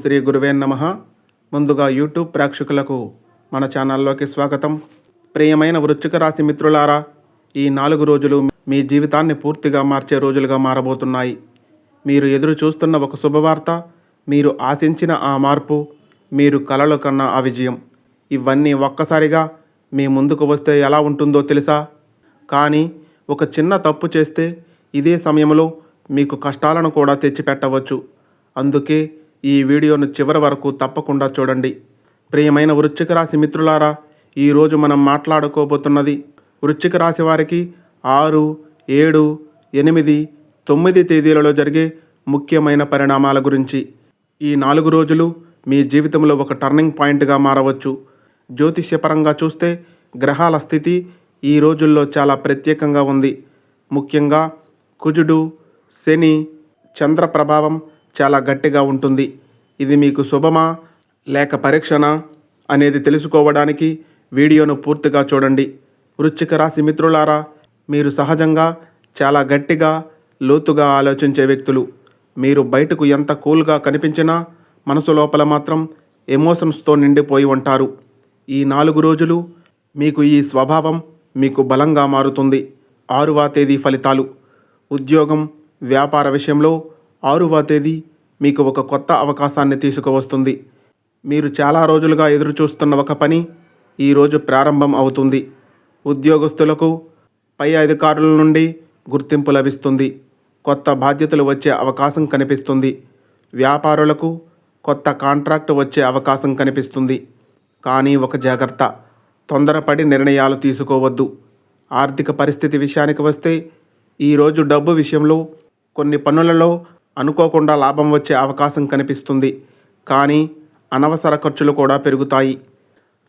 శ్రీ గురువే నమః. ముందుగా యూట్యూబ్ ప్రేక్షకులకు మన ఛానల్లోకి స్వాగతం. ప్రియమైన వృశ్చిక రాశి మిత్రులారా, ఈ 4 రోజులు మీ జీవితాన్ని పూర్తిగా మార్చే రోజులుగా మారబోతున్నాయి. మీరు ఎదురు చూస్తున్న ఒక శుభవార్త, మీరు ఆశించిన ఆ మార్పు, మీరు కలలు కన్న ఆ విజయం, ఇవన్నీ ఒక్కసారిగా మీ ముందుకు వస్తే ఎలా ఉంటుందో తెలుసా? కానీ ఒక చిన్న తప్పు చేస్తే ఇదే సమయంలో మీకు కష్టాలను కూడా తెచ్చిపెట్టవచ్చు. అందుకే ఈ వీడియోను చివరి వరకు తప్పకుండా చూడండి. ప్రియమైన వృశ్చిక రాశి మిత్రులారా, ఈరోజు మనం మాట్లాడుకోబోతున్నది వృశ్చిక రాశి వారికి 6, 7, 8, 9 తేదీలలో జరిగే ముఖ్యమైన పరిణామాల గురించి. ఈ 4 రోజులు మీ జీవితంలో ఒక టర్నింగ్ పాయింట్గా మారవచ్చు. జ్యోతిష్యపరంగా చూస్తే గ్రహాల స్థితి ఈ రోజుల్లో చాలా ప్రత్యేకంగా ఉంది. ముఖ్యంగా కుజుడు, శని, చంద్ర ప్రభావం చాలా గట్టిగా ఉంటుంది. ఇది మీకు శుభమా లేక పరీక్షనా అనేది తెలుసుకోవడానికి వీడియోను పూర్తిగా చూడండి. వృశ్చిక రాశి మిత్రులారా, మీరు సహజంగా చాలా గట్టిగా, లోతుగా ఆలోచించే వ్యక్తులు. మీరు బయటకు ఎంత కూల్గా కనిపించినా మనసు లోపల మాత్రం ఎమోషన్స్తో నిండిపోయి ఉంటారు. ఈ 4 రోజులు మీకు ఈ స్వభావం మీకు బలంగా మారుతుంది. 6వ తేదీ ఫలితాలు. ఉద్యోగం, వ్యాపార విషయంలో 6వ తేదీ మీకు ఒక కొత్త అవకాశాన్ని తీసుకువస్తుంది. మీరు చాలా రోజులుగా ఎదురుచూస్తున్న ఒక పని ఈరోజు ప్రారంభం అవుతుంది. ఉద్యోగస్తులకు పై అధికారుల నుండి గుర్తింపు లభిస్తుంది. కొత్త బాధ్యతలు వచ్చే అవకాశం కనిపిస్తుంది. వ్యాపారులకు కొత్త కాంట్రాక్ట్ వచ్చే అవకాశం కనిపిస్తుంది. కానీ ఒక జాగ్రత్త, తొందరపడి నిర్ణయాలు తీసుకోవద్దు. ఆర్థిక పరిస్థితి విషయానికి వస్తే ఈరోజు డబ్బు విషయంలో కొన్ని పనులలో అనుకోకుండా లాభం వచ్చే అవకాశం కనిపిస్తుంది. కానీ అనవసర ఖర్చులు కూడా పెరుగుతాయి.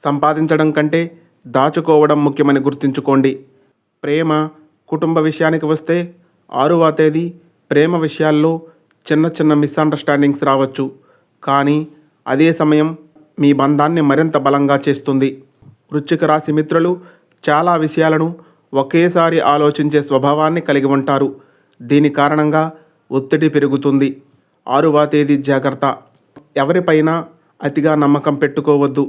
సంపాదించడం కంటే దాచుకోవడం ముఖ్యమని గుర్తుంచుకోండి. ప్రేమ, కుటుంబ విషయానికి వస్తే 6వ తేదీ ప్రేమ విషయాల్లో చిన్న చిన్న మిస్అండర్స్టాండింగ్స్ రావచ్చు. కానీ అదే సమయం మీ బంధాన్ని మరింత బలంగా చేస్తుంది. వృశ్చిక రాశి మిత్రులు చాలా విషయాలను ఒకేసారి ఆలోచించే స్వభావాన్ని కలిగి ఉంటారు. దీని కారణంగా ఒత్తిడి పెరుగుతుంది. 6వ తేదీ జాగ్రత్త, ఎవరిపైనా అతిగా నమ్మకం పెట్టుకోవద్దు.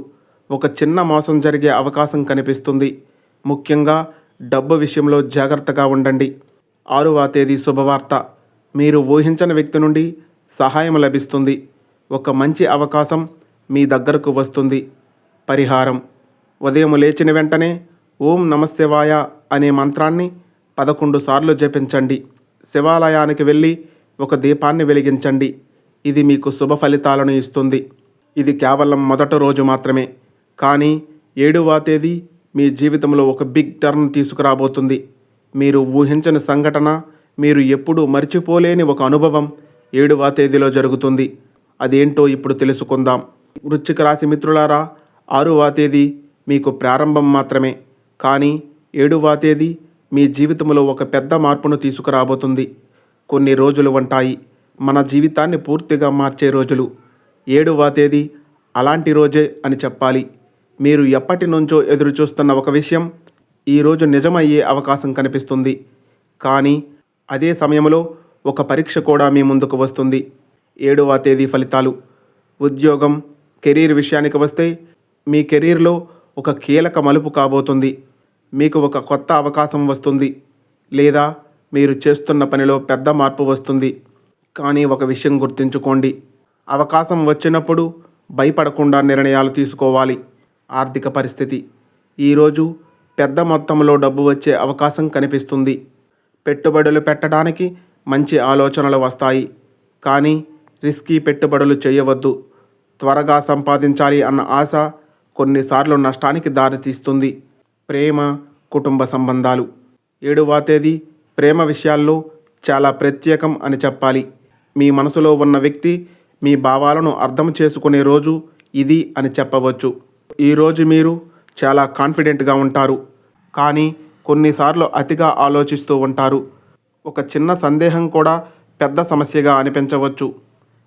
ఒక చిన్న మోసం జరిగే అవకాశం కనిపిస్తుంది. ముఖ్యంగా డబ్బు విషయంలో జాగ్రత్తగా ఉండండి. 6వ తేదీ శుభవార్త, మీరు ఊహించని వ్యక్తి నుండి సహాయం లభిస్తుంది. ఒక మంచి అవకాశం మీ దగ్గరకు వస్తుంది. పరిహారం, ఉదయం లేచిన వెంటనే ఓం నమఃశివాయ అనే మంత్రాన్ని 11 సార్లు జపించండి. శివాలయానికి వెళ్ళి ఒక దీపాన్ని వెలిగించండి. ఇది మీకు శుభ ఫలితాలను ఇస్తుంది. ఇది కేవలం మొదటి రోజు మాత్రమే, కానీ 7వ తేదీ మీ జీవితంలో ఒక బిగ్ టర్న్ తీసుకురాబోతుంది. మీరు ఊహించని సంఘటన, మీరు ఎప్పుడూ మర్చిపోలేని ఒక అనుభవం 7వ తేదీలో జరుగుతుంది. అదేంటో ఇప్పుడు తెలుసుకుందాం. వృశ్చిక రాశి మిత్రులారా, 6వ తేదీ మీకు ప్రారంభం మాత్రమే, కానీ 7వ తేదీ మీ జీవితంలో ఒక పెద్ద మార్పును తీసుకురాబోతుంది. కొన్ని రోజులు ఉంటాయి మన జీవితాన్ని పూర్తిగా మార్చే రోజులు. 7వ తేదీ అలాంటి రోజే అని చెప్పాలి. మీరు ఎప్పటి నుంచో ఎదురు చూస్తున్న ఒక విషయం ఈరోజు నిజమయ్యే అవకాశం కనిపిస్తుంది. కానీ అదే సమయంలో ఒక పరీక్ష కూడా మీ ముందుకు వస్తుంది. 7వ తేదీ ఫలితాలు. ఉద్యోగం, కెరీర్ విషయానికి వస్తే మీ కెరీర్లో ఒక కీలక మలుపు కాబోతుంది. మీకు ఒక కొత్త అవకాశం వస్తుంది, లేదా మీరు చేస్తున్న పనిలో పెద్ద మార్పు వస్తుంది. కానీ ఒక విషయం గుర్తుంచుకోండి, అవకాశం వచ్చినప్పుడు భయపడకుండా నిర్ణయాలు తీసుకోవాలి. ఆర్థిక పరిస్థితి. ఈరోజు పెద్ద మొత్తంలో డబ్బు వచ్చే అవకాశం కనిపిస్తుంది. పెట్టుబడులు పెట్టడానికి మంచి ఆలోచనలు వస్తాయి. కానీ రిస్కీ పెట్టుబడులు చేయవద్దు. త్వరగా సంపాదించాలి అన్న ఆశ కొన్నిసార్లు నష్టానికి దారితీస్తుంది. ప్రేమ, కుటుంబ సంబంధాలు. 7వ తేదీ ప్రేమ విషయాల్లో చాలా ప్రత్యేకం అని చెప్పాలి. మీ మనసులో ఉన్న వ్యక్తి మీ భావాలను అర్థం చేసుకునే రోజు ఇది అని చెప్పవచ్చు. ఈరోజు మీరు చాలా కాన్ఫిడెంట్గా ఉంటారు, కానీ కొన్నిసార్లు అతిగా ఆలోచిస్తూ ఉంటారు. ఒక చిన్న సందేహం కూడా పెద్ద సమస్యగా అనిపించవచ్చు.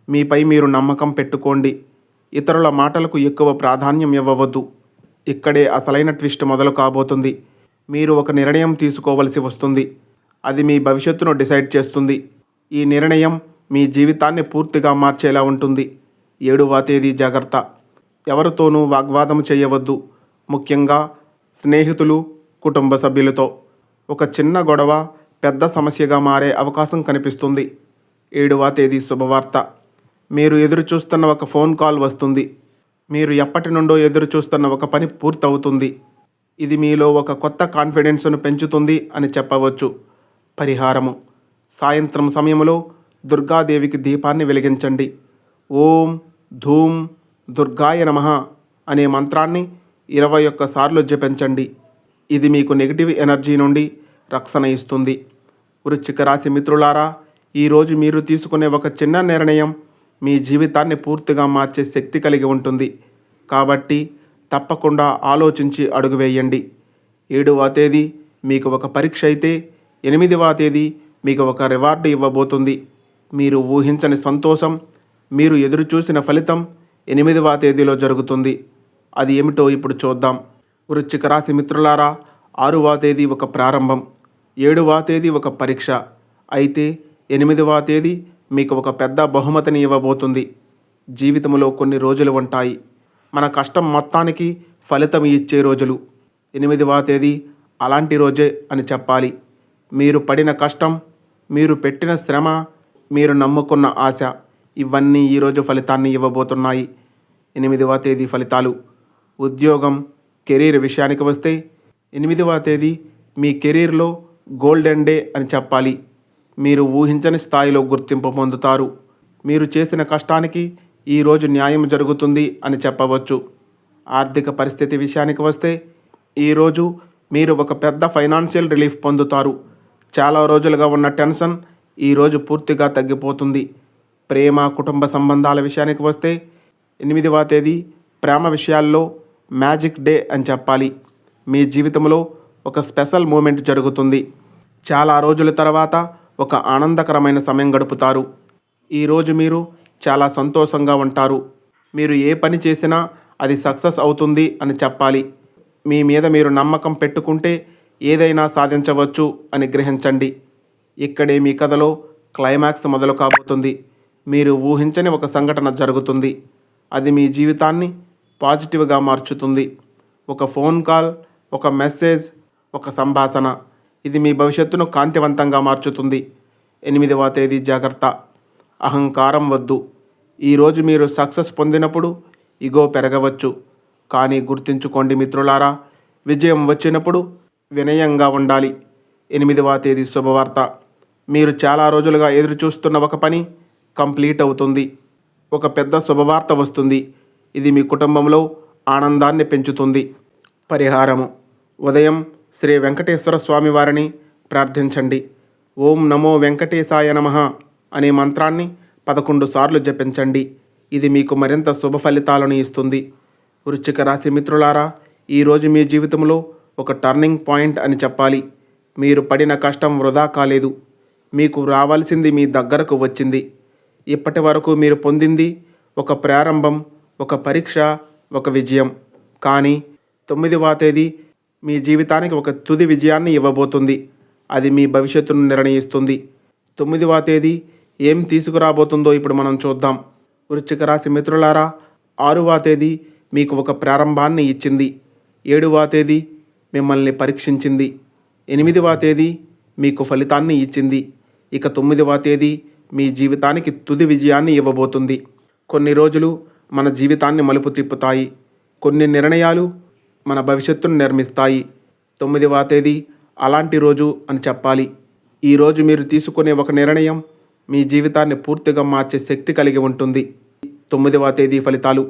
మీపై మీరు నమ్మకం పెట్టుకోండి. ఇతరుల మాటలకు ఎక్కువ ప్రాధాన్యం ఇవ్వవద్దు. ఇక్కడే అసలైన ట్విస్ట్ మొదలు కాబోతుంది. మీరు ఒక నిర్ణయం తీసుకోవలసి వస్తుంది. అది మీ భవిష్యత్తును డిసైడ్ చేస్తుంది. ఈ నిర్ణయం మీ జీవితాన్ని పూర్తిగా మార్చేలా ఉంటుంది. 7వ తేదీ జాగ్రత్త. ఎవరితోనూ వాగ్వాదం చేయవద్దు, ముఖ్యంగా స్నేహితులు, కుటుంబ సభ్యులతో. ఒక చిన్న గొడవ పెద్ద సమస్యగా మారే అవకాశం కనిపిస్తుంది. 7వ తేదీ శుభవార్త. మీరు ఎదురు చూస్తున్న ఒక ఫోన్ కాల్ వస్తుంది. మీరు ఎప్పటి నుండో ఎదురు చూస్తున్న ఒక పని పూర్తవుతుంది. ఇది మీలో ఒక కొత్త కాన్ఫిడెన్స్ను పెంచుతుంది అని చెప్పవచ్చు. పరిహారము: సాయంత్రం సమయంలో దుర్గాదేవికి దీపాన్ని వెలిగించండి. ఓం ధూమ్ దుర్గాయ నమః అనే మంత్రాన్ని 21 సార్లు జపించండి. ఇది మీకు నెగిటివ్ ఎనర్జీ నుండి రక్షణ ఇస్తుంది. వృశ్చిక రాశి మిత్రులారా, ఈరోజు మీరు తీసుకునే ఒక చిన్న నిర్ణయం మీ జీవితాన్ని పూర్తిగా మార్చే శక్తి కలిగి ఉంటుంది. కాబట్టి తప్పకుండా ఆలోచించి అడుగు వేయండి. 7వ తేదీ మీకు ఒక పరీక్ష అయితే 8వ తేదీ మీకు ఒక రివార్డు ఇవ్వబోతుంది. మీరు ఊహించని సంతోషం, మీరు ఎదురుచూసిన ఫలితం 8వ తేదీలో జరుగుతుంది. అది ఏమిటో ఇప్పుడు చూద్దాం. వృశ్చిక రాశి మిత్రులారా, 6వ తేదీ ఒక ప్రారంభం, 7వ తేదీ ఒక పరీక్ష, అయితే 8వ తేదీ మీకు ఒక పెద్ద బహుమతిని ఇవ్వబోతుంది. జీవితంలో కొన్ని రోజులు ఉంటాయి, మన కష్టం మొత్తానికి ఫలితం ఇచ్చే రోజులు. 8వ తేదీ అలాంటి రోజే అని చెప్పాలి. మీరు పడిన కష్టం, మీరు పెట్టిన శ్రమ, మీరు నమ్ముకున్న ఆశ ఇవన్నీ ఈరోజు ఫలితాన్ని ఇవ్వబోతున్నాయి. 8వ తేదీ ఫలితాలు. ఉద్యోగం, కెరీర్ విషయానికి వస్తే 8వ తేదీ మీ కెరీర్లో గోల్డెన్ డే అని చెప్పాలి. మీరు ఊహించని స్థాయిలో గుర్తింపు పొందుతారు. మీరు చేసిన కష్టానికి ఈరోజు న్యాయం జరుగుతుంది అని చెప్పవచ్చు. ఆర్థిక పరిస్థితి విషయానికి వస్తే ఈరోజు మీరు ఒక పెద్ద ఫైనాన్షియల్ రిలీఫ్ పొందుతారు. చాలా రోజులుగా ఉన్న టెన్షన్ ఈరోజు పూర్తిగా తగ్గిపోతుంది. ప్రేమ, కుటుంబ సంబంధాల విషయానికి వస్తే 8వ తేదీ ప్రేమ విషయాల్లో మ్యాజిక్ డే అని చెప్పాలి. మీ జీవితంలో ఒక స్పెషల్ మూమెంట్ జరుగుతుంది. చాలా రోజుల తర్వాత ఒక ఆనందకరమైన సమయం గడుపుతారు. ఈరోజు మీరు చాలా సంతోషంగా ఉంటారు. మీరు ఏ పని చేసినా అది సక్సెస్ అవుతుంది అని చెప్పాలి. మీ మీద మీరు నమ్మకం పెట్టుకుంటే ఏదైనా సాధించవచ్చు అని గ్రహించండి. ఇక్కడే మీ కథలో క్లైమాక్స్ మొదలు కాబోతుంది. మీరు ఊహించని ఒక సంఘటన జరుగుతుంది. అది మీ జీవితాన్ని పాజిటివ్గా మార్చుతుంది. ఒక ఫోన్ కాల్, ఒక మెసేజ్, ఒక సంభాషణ, ఇది మీ భవిష్యత్తును కాంతివంతంగా మార్చుతుంది. 8వ తేదీ జాగ్రత్త. అహంకారం వద్దు. ఈరోజు మీరు సక్సెస్ పొందినప్పుడు ఇగో పెరగవచ్చు. కానీ గుర్తుంచుకోండి మిత్రులారా, విజయం వచ్చినప్పుడు వినయంగా ఉండాలి. 8వ తేదీ శుభవార్త. మీరు చాలా రోజులుగా ఎదురు చూస్తున్న ఒక పని కంప్లీట్ అవుతుంది. ఒక పెద్ద శుభవార్త వస్తుంది. ఇది మీ కుటుంబంలో ఆనందాన్ని పెంచుతుంది. పరిహారము: ఉదయం శ్రీ వెంకటేశ్వర స్వామి వారిని ప్రార్థించండి. ఓం నమో వెంకటేశాయ నమః అనే మంత్రాన్ని 11 సార్లు జపించండి. ఇది మీకు మరింత శుభ ఫలితాలను ఇస్తుంది. వృశ్చిక రాశి మిత్రులారా, ఈరోజు మీ జీవితంలో ఒక టర్నింగ్ పాయింట్ అని చెప్పాలి. మీరు పడిన కష్టం వృధా కాలేదు. మీకు రావాల్సింది మీ దగ్గరకు వచ్చింది. ఇప్పటి వరకు మీరు పొందింది ఒక ప్రారంభం, ఒక పరీక్ష, ఒక విజయం. కానీ 9వ తేదీ మీ జీవితానికి ఒక తుది విజయాన్ని ఇవ్వబోతుంది. అది మీ భవిష్యత్తును నిర్ణయిస్తుంది. 9వ తేదీ ఏం తీసుకురాబోతుందో ఇప్పుడు మనం చూద్దాం. వృశ్చిక రాశి మిత్రులారా, 6వ తేదీ మీకు ఒక ప్రారంభాన్ని ఇచ్చింది. 7వ తేదీ మిమ్మల్ని పరీక్షించింది. 8వ తేదీ మీకు ఫలితాన్ని ఇచ్చింది. ఇక 9వ తేదీ మీ జీవితానికి తుది విజయాన్ని ఇవ్వబోతుంది. కొన్ని రోజులు మన జీవితాన్ని మలుపు తిప్పుతాయి. కొన్ని నిర్ణయాలు మన భవిష్యత్తును నిర్మిస్తాయి. 9వ తేదీ అలాంటి రోజు అని చెప్పాలి. ఈరోజు మీరు తీసుకునే ఒక నిర్ణయం మీ జీవితాన్ని పూర్తిగా మార్చే శక్తి కలిగి ఉంటుంది. 9వ తేదీ ఫలితాలు.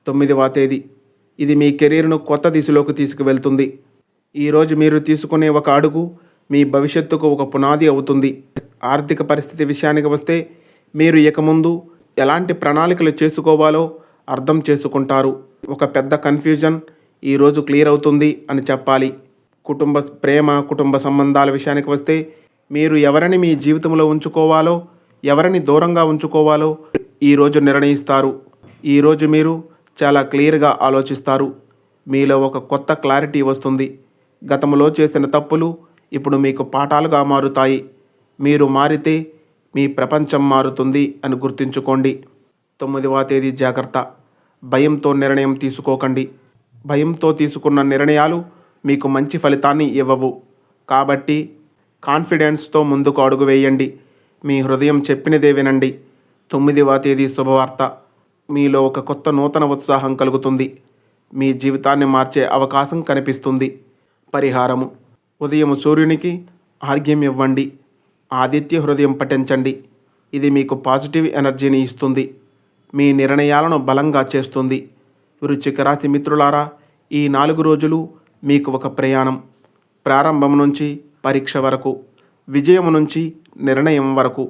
9వ తేదీ ఇది మీ కెరీర్ను కొత్త దిశలోకి తీసుకువెళ్తుంది. ఈరోజు మీరు తీసుకునే ఒక అడుగు మీ భవిష్యత్తుకు ఒక పునాది అవుతుంది. ఆర్థిక పరిస్థితి విషయానికి వస్తే మీరు ఇక ముందు ఎలాంటి ప్రణాళికలు చేసుకోవాలో అర్థం చేసుకుంటారు. ఒక పెద్ద కన్ఫ్యూజన్ ఈరోజు క్లియర్ అవుతుంది అని చెప్పాలి. కుటుంబ సంబంధాల విషయానికి వస్తే మీరు ఎవరిని మీ జీవితంలో ఉంచుకోవాలో, ఎవరిని దూరంగా ఉంచుకోవాలో ఈరోజు నిర్ణయిస్తారు. ఈరోజు మీరు చాలా క్లియర్గా ఆలోచిస్తారు. మీలో ఒక కొత్త క్లారిటీ వస్తుంది. గతంలో చేసిన తప్పులు ఇప్పుడు మీకు పాఠాలుగా మారుతాయి. మీరు మారితే మీ ప్రపంచం మారుతుంది అని గుర్తుంచుకోండి. 9వ తేదీ జాగ్రత్త. భయంతో నిర్ణయం తీసుకోకండి. భయంతో తీసుకున్న నిర్ణయాలు మీకు మంచి ఫలితాన్ని ఇవ్వవు. కాబట్టి కాన్ఫిడెన్స్తో ముందుకు అడుగు వేయండి. మీ హృదయం చెప్పినదే వినండి. 9వ తేదీ శుభవార్త. మీలో ఒక కొత్త నూతన ఉత్సాహం కలుగుతుంది. మీ జీవితాన్ని మార్చే అవకాశం కనిపిస్తుంది. పరిహారము: ఉదయం సూర్యునికి ఆర్ఘ్యం ఇవ్వండి. ఆదిత్య హృదయం పఠించండి. ఇది మీకు పాజిటివ్ ఎనర్జీని ఇస్తుంది. మీ నిర్ణయాలను బలంగా చేస్తుంది. వృశ్చిక రాశి మిత్రులారా, ఈ 4 రోజులు మీకు ఒక ప్రయాణం. ప్రారంభం నుంచి పరీక్ష వరకు, విజయం నుంచి నిర్ణయం వరకు.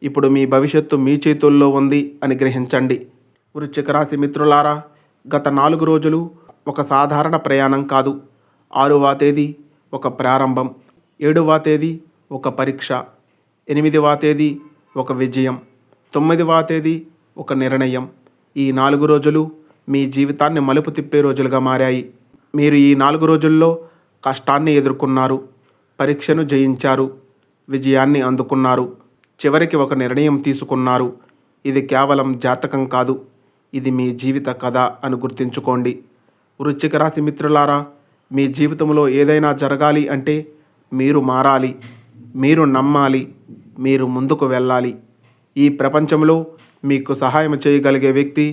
ఇప్పుడు మీ భవిష్యత్తు మీ చేతుల్లో ఉంది అని గ్రహించండి. వృశ్చిక రాశి మిత్రులారా, గత 4 రోజులు ఒక సాధారణ ప్రయాణం కాదు. 6వ తేదీ ఒక ప్రారంభం, 7వ తేదీ ఒక పరీక్ష, 8వ తేదీ ఒక విజయం, 9వ తేదీ ఒక నిర్ణయం. ఈ 4 రోజులు మీ జీవితాన్ని మలుపు తిప్పే రోజులుగా మారాయి. మీరు ఈ 4 రోజుల్లో కష్టాన్ని ఎదుర్కొన్నారు, పరీక్షను జయించారు, విజయాన్ని అందుకున్నారు, చివరికి ఒక నిర్ణయం తీసుకున్నారు. ఇది కేవలం జాతకం కాదు, ఇది మీ జీవిత కథ అని గుర్తుంచుకోండి. వృశ్చిక రాశి మిత్రులారా, మీ జీవితంలో ఏదైనా జరగాలి అంటే మీరు మారాలి, మీరు నమ్మాలి, మీరు ముందుకు వెళ్ళాలి. ఈ ప్రపంచంలో మీకు సహాయం చేయగలిగే వ్యక్తి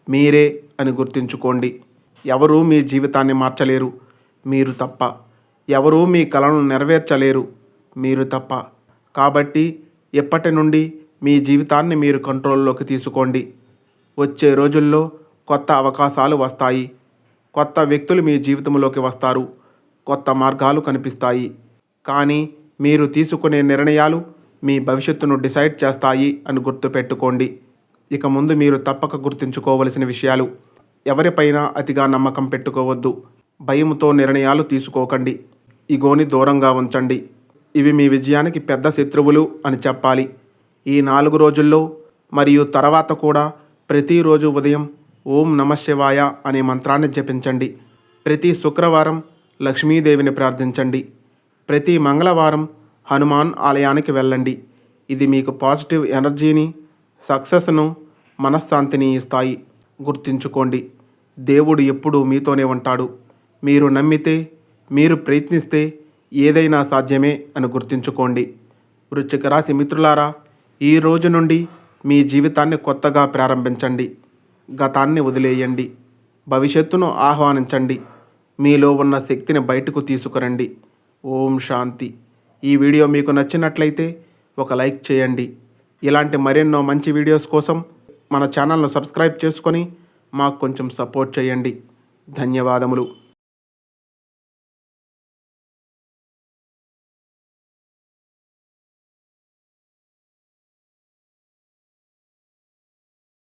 మీరే అని గుర్తుంచుకోండి. ఎవరూ మీ జీవితాన్ని మార్చలేరు, మీరు తప్ప. ఎవరూ మీ కలను నెరవేర్చలేరు, మీరు తప్ప. కాబట్టి ఎప్పటి నుండి మీ జీవితాన్ని మీరు కంట్రోల్లోకి తీసుకోండి. వచ్చే రోజుల్లో కొత్త అవకాశాలు వస్తాయి. కొత్త వ్యక్తులు మీ జీవితంలోకి వస్తారు. కొత్త మార్గాలు కనిపిస్తాయి. కానీ మీరు తీసుకునే నిర్ణయాలు మీ భవిష్యత్తును డిసైడ్ చేస్తాయి అని గుర్తుపెట్టుకోండి. ఇక ముందు మీరు తప్పక గుర్తుంచుకోవలసిన విషయాలు: ఎవరిపైనా అతిగా నమ్మకం పెట్టుకోవద్దు. భయంతో నిర్ణయాలు తీసుకోకండి. ఇగోని దూరంగా ఉంచండి. ఇవి మీ విజయానికి పెద్ద శత్రువులు అని చెప్పాలి. ఈ 4 రోజుల్లో మరియు తర్వాత కూడా ప్రతిరోజు ఉదయం ఓం నమఃశివాయ అనే మంత్రాన్ని జపించండి. ప్రతి శుక్రవారం లక్ష్మీదేవిని ప్రార్థించండి. ప్రతి మంగళవారం హనుమాన్ ఆలయానికి వెళ్ళండి. ఇది మీకు పాజిటివ్ ఎనర్జీని, సక్సెస్ను, మనశ్శాంతిని ఇస్తాయి. గుర్తుంచుకోండి, దేవుడు ఎప్పుడూ మీతోనే ఉంటాడు. మీరు నమ్మితే, మీరు ప్రయత్నిస్తే ఏదైనా సాధ్యమే అని గుర్తుంచుకోండి. వృశ్చిక రాశి మిత్రులారా, ఈ రోజు నుండి మీ జీవితాన్ని కొత్తగా ప్రారంభించండి. గతాన్ని వదిలేయండి, భవిష్యత్తును ఆహ్వానించండి. మీలో ఉన్న శక్తిని బయటకు తీసుకురండి. ఓం శాంతి. ఈ వీడియో మీకు నచ్చినట్లయితే ఒక లైక్ చేయండి. ఇలాంటి మరెన్నో మంచి వీడియోస్ కోసం మన ఛానల్ను సబ్స్క్రైబ్ చేసుకొని మాకు కొంచెం సపోర్ట్ చేయండి. ధన్యవాదములు.